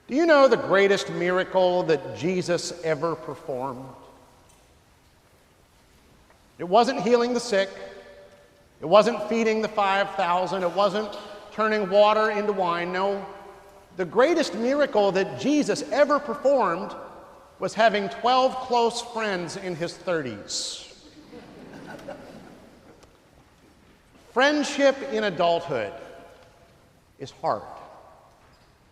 Do you know the greatest miracle that Jesus ever performed? It wasn't healing the sick. It wasn't feeding the 5,000. It wasn't turning water into wine. No, the greatest miracle that Jesus ever performed was having 12 close friends in his 30s. Friendship in adulthood is hard.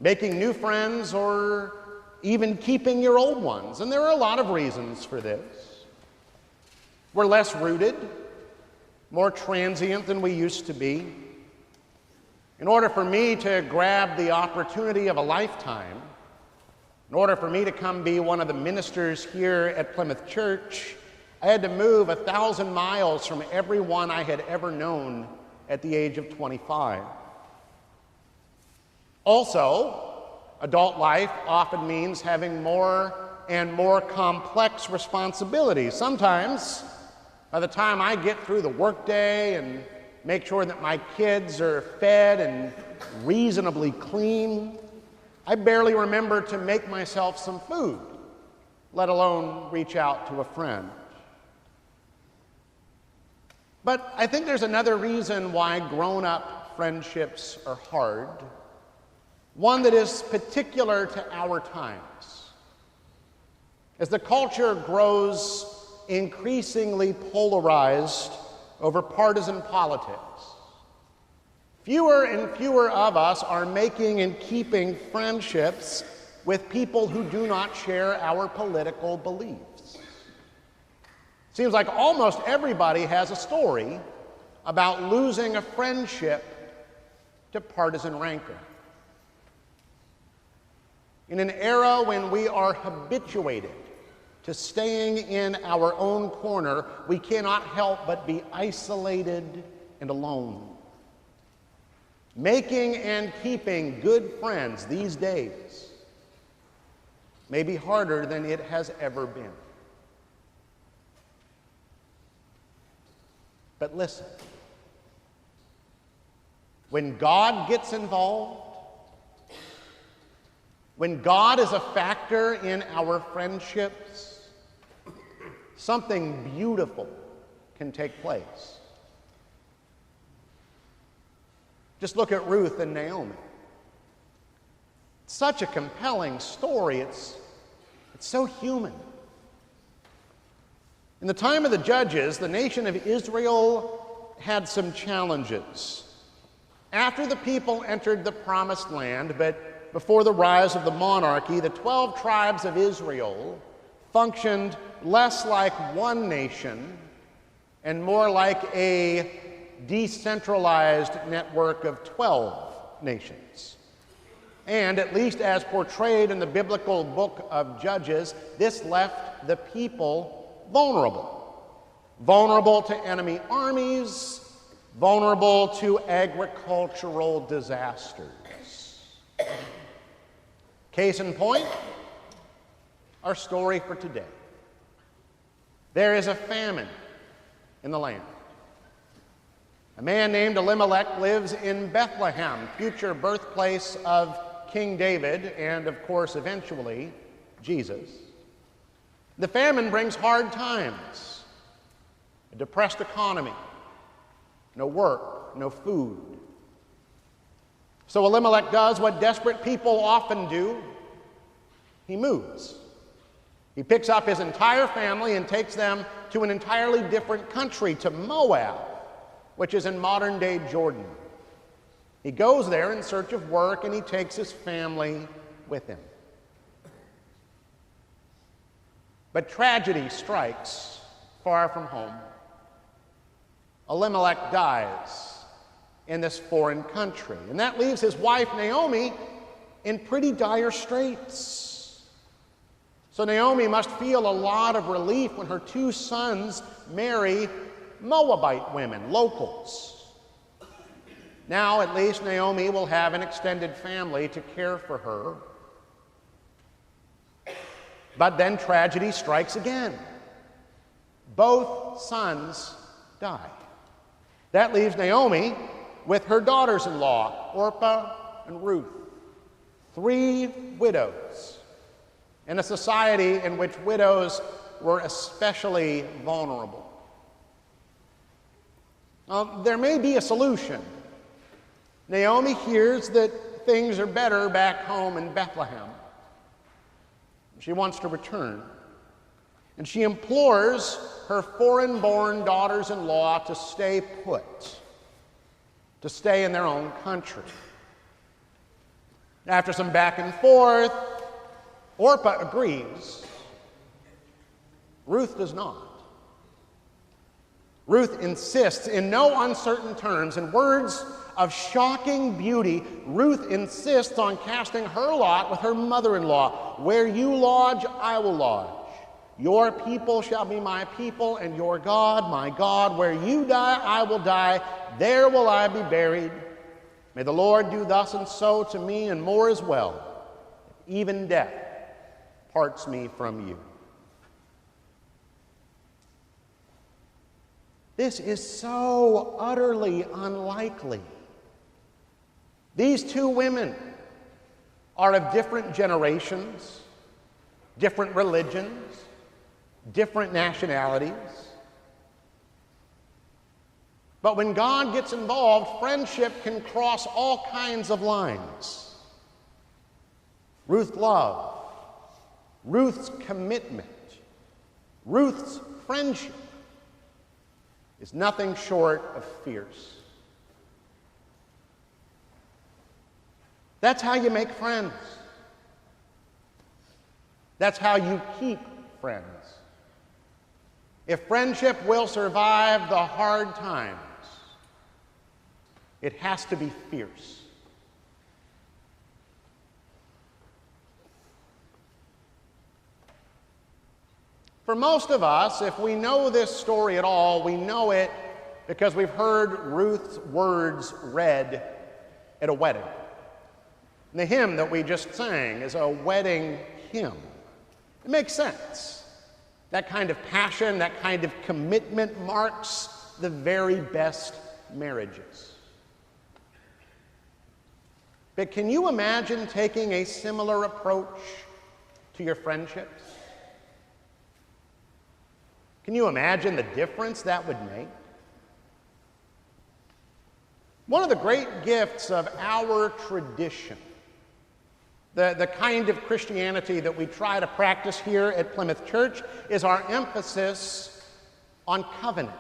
Making new friends or even keeping your old ones. And there are a lot of reasons for this. We're less rooted, more transient than we used to be. In order for me to grab the opportunity of a lifetime, in order for me to come be one of the ministers here at Plymouth Church, I had to move 1,000 miles from everyone I had ever known at the age of 25. Also, adult life often means having more and more complex responsibilities. Sometimes, by the time I get through the workday and make sure that my kids are fed and reasonably clean, I barely remember to make myself some food, let alone reach out to a friend. But I think there's another reason why grown-up friendships are hard, one that is particular to our times. As the culture grows increasingly polarized over partisan politics, fewer and fewer of us are making and keeping friendships with people who do not share our political beliefs. Seems like almost everybody has a story about losing a friendship to partisan rancor. In an era when we are habituated to staying in our own corner, we cannot help but be isolated and alone. Making and keeping good friends these days may be harder than it has ever been. But listen, when God gets involved, when God is a factor in our friendships, something beautiful can take place. Just look at Ruth and Naomi. It's such a compelling story. It's so human. In the time of the Judges, the nation of Israel had some challenges. After the people entered the Promised Land, but before the rise of the monarchy, the 12 tribes of Israel functioned less like one nation and more like a decentralized network of 12 nations. And at least as portrayed in the biblical book of Judges, this left the people vulnerable to enemy armies, vulnerable to agricultural disasters. Case in point, our story for today. There is a famine in the land. A man named Elimelech lives in Bethlehem, future birthplace of King David and, of course, eventually, Jesus. The famine brings hard times, a depressed economy, no work, no food. So Elimelech does what desperate people often do. He moves. He picks up his entire family and takes them to an entirely different country, to Moab, which is in modern-day Jordan. He goes there in search of work, and he takes his family with him. But tragedy strikes far from home. Elimelech dies in this foreign country, and that leaves his wife Naomi in pretty dire straits. So Naomi must feel a lot of relief when her two sons marry Moabite women, locals. Now, at least Naomi will have an extended family to care for her. But then tragedy strikes again. Both sons die. That leaves Naomi with her daughters-in-law, Orpah and Ruth. 3 widows in a society in which widows were especially vulnerable. There may be a solution. Naomi hears that things are better back home in Bethlehem. She wants to return. And she implores her foreign-born daughters-in-law to stay put, to stay in their own country. After some back and forth, Orpah agrees. Ruth does not. Ruth insists in no uncertain terms. In words of shocking beauty, Ruth insists on casting her lot with her mother-in-law. Where you lodge, I will lodge. Your people shall be my people, and your God, my God. Where you die, I will die. There will I be buried. May the Lord do thus and so to me, and more as well. Even death parts me from you. This is so utterly unlikely. These 2 women are of different generations, different religions, different nationalities. But when God gets involved, friendship can cross all kinds of lines. Ruth's love, Ruth's commitment, Ruth's friendship is nothing short of fierce. That's how you make friends. That's how you keep friends. If friendship will survive the hard times, it has to be fierce. For most of us, if we know this story at all, we know it because we've heard Ruth's words read at a wedding. And the hymn that we just sang is a wedding hymn. It makes sense. That kind of passion, that kind of commitment marks the very best marriages. But can you imagine taking a similar approach to your friendships? Can you imagine the difference that would make? One of the great gifts of our tradition, the kind of Christianity that we try to practice here at Plymouth Church, is our emphasis on covenant.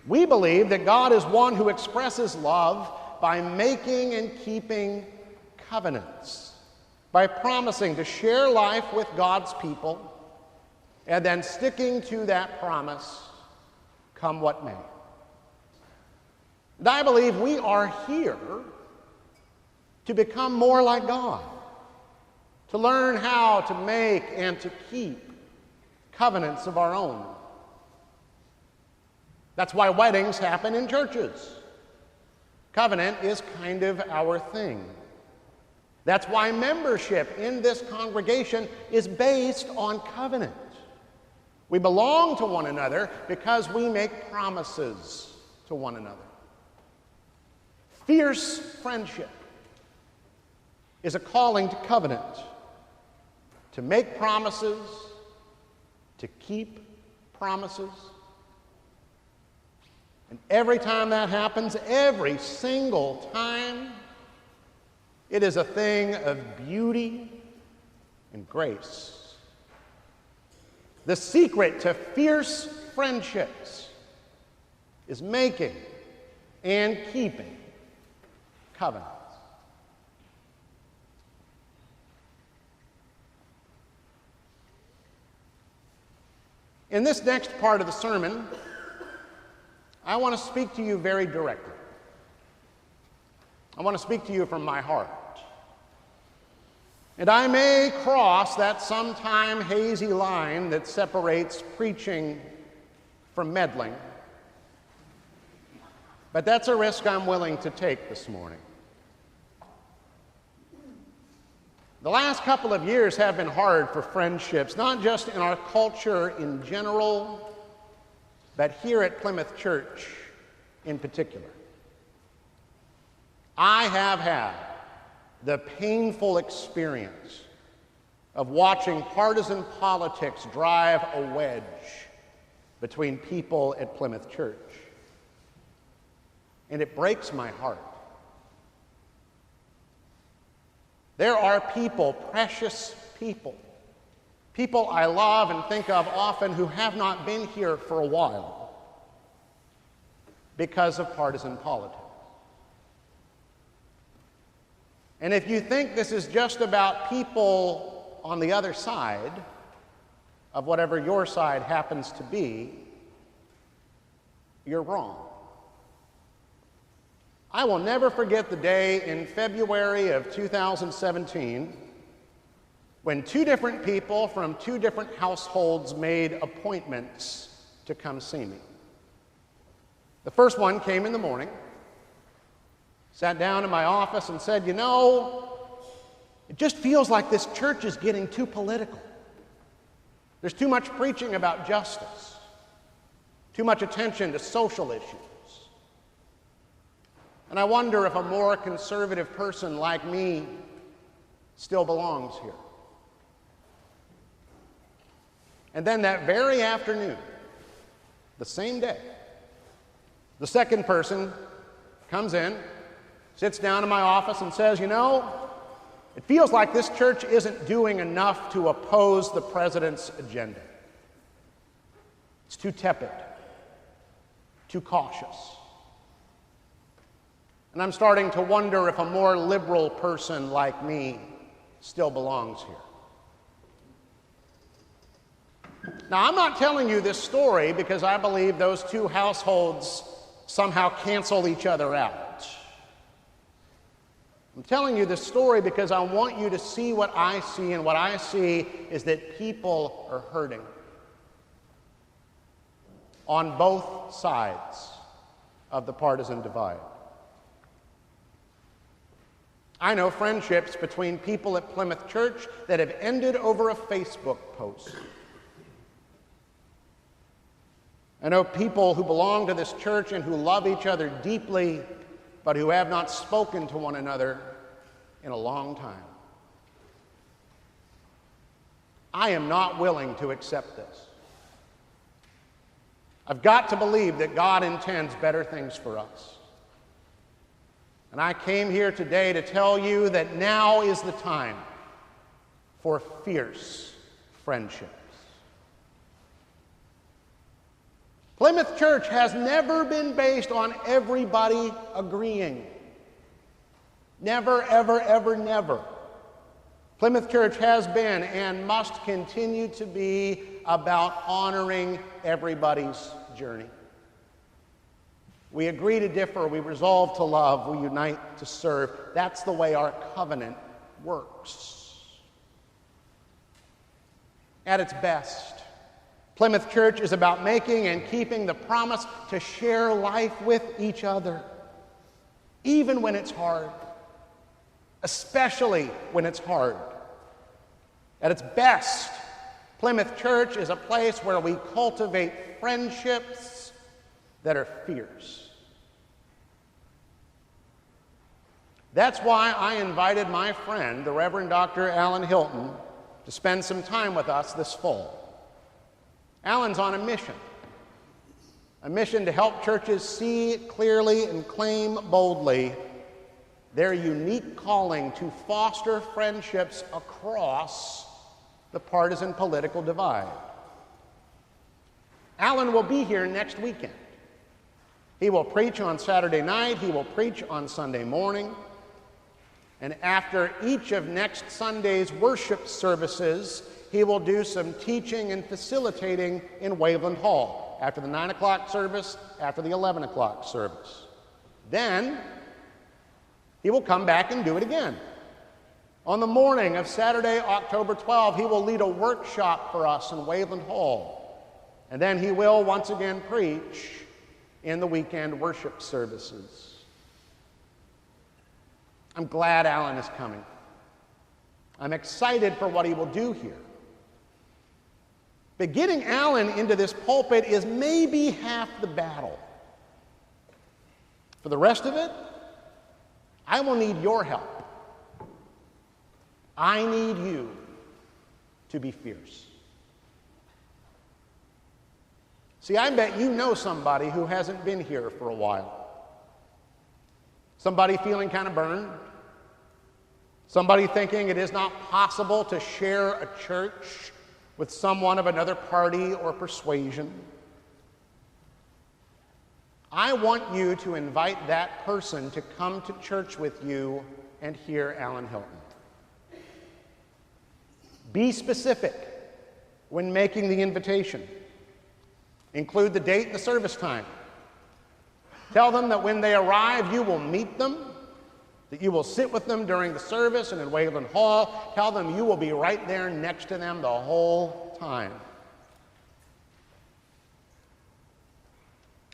We believe that God is one who expresses love by making and keeping covenants, by promising to share life with God's people, and then sticking to that promise, come what may. And I believe we are here to become more like God, to learn how to make and to keep covenants of our own. That's why weddings happen in churches. Covenant is kind of our thing. That's why membership in this congregation is based on covenant. We belong to one another because we make promises to one another. Fierce friendship is a calling to covenant, to make promises, to keep promises. And every time that happens, every single time, it is a thing of beauty and grace. The secret to fierce friendships is making and keeping covenants. In this next part of the sermon, I want to speak to you very directly. I want to speak to you from my heart. And I may cross that sometime hazy line that separates preaching from meddling, but that's a risk I'm willing to take this morning. The last couple of years have been hard for friendships, not just in our culture in general, but here at Plymouth the painful experience of watching partisan politics drive a wedge between people at Plymouth Church. And it breaks my heart. There are people, precious people, people I love and think of often who have not been here for a while because of partisan politics. And if you think this is just about people on the other side of whatever your side happens to be, you're wrong. I will never forget the day in February of 2017 when two different people from two different households made appointments to come see me. The first one came in the morning, sat down in my office and said, "You know, it just feels like this church is getting too political. There's too much preaching about justice, too much attention to social issues. And I wonder if a more conservative person like me still belongs here." And then that very afternoon, the same day, the second person comes in, sits down in my office and says, "You know, it feels like this church isn't doing enough to oppose the president's agenda. It's too tepid, too cautious. And I'm starting to wonder if a more liberal person like me still belongs here." Now, I'm not telling you this story because I believe those two households somehow cancel each other out. I'm telling you this story because I want you to see what I see, and what I see is that people are hurting on both sides of the partisan divide. I know friendships between people at Plymouth Church that have ended over a Facebook post. I know people who belong to this church and who love each other deeply, but who have not spoken to one another in a long time. I am not willing to accept this. I've got to believe that God intends better things for us. And I came here today to tell you that now is the time for fierce friendships. Plymouth Church has never been based on everybody agreeing. Never, ever, ever, never. Plymouth Church has been and must continue to be about honoring everybody's journey. We agree to differ, we resolve to love, we unite to serve. That's the way our covenant works. At its best, Plymouth Church is about making and keeping the promise to share life with each other, even when it's hard, especially when it's hard. At its best, Plymouth Church is a place where we cultivate friendships that are fierce. That's why I invited my friend, the Reverend Dr. Alan Hilton, to spend some time with us this fall. Alan's on a mission to help churches see clearly and claim boldly their unique calling to foster friendships across the partisan political divide. Alan will be here next weekend. He will preach on Saturday night, he will preach on Sunday morning, and after each of next Sunday's worship services, he will do some teaching and facilitating in Waveland Hall after the 9 o'clock service, after the 11 o'clock service. Then he will come back and do it again. On the morning of Saturday, October 12, he will lead a workshop for us in Waveland Hall. And then he will once again preach in the weekend worship services. I'm glad Alan is coming. I'm excited for what he will do here. But getting Alan into this pulpit is maybe half the battle. For the rest of it, I will need your help. I need you to be fierce. See, I bet you know somebody who hasn't been here for a while. Somebody feeling kind of burned. Somebody thinking it is not possible to share a church with someone of another party or persuasion. I want you to invite that person to come to church with you and hear Alan Hilton. Be specific when making the invitation. Include the date and the service time. Tell them that when they arrive, you will meet them, that you will sit with them during the service and in Wayland Hall. Tell them you will be right there next to them the whole time.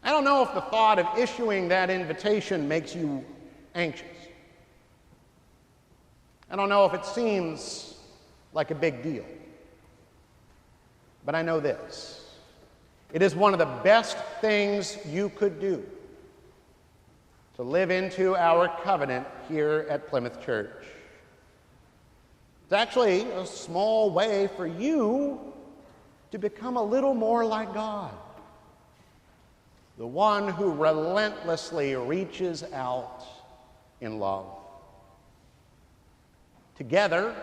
I don't know if the thought of issuing that invitation makes you anxious. I don't know if it seems like a big deal. But I know this. It is one of the best things you could do to live into our covenant here at Plymouth Church. It's actually a small way for you to become a little more like God, the one who relentlessly reaches out in love. Together,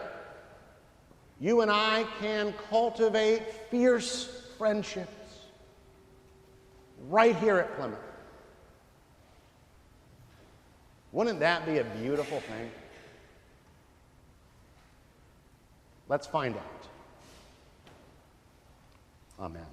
you and I can cultivate fierce friendships right here at Plymouth. Wouldn't that be a beautiful thing? Let's find out. Amen.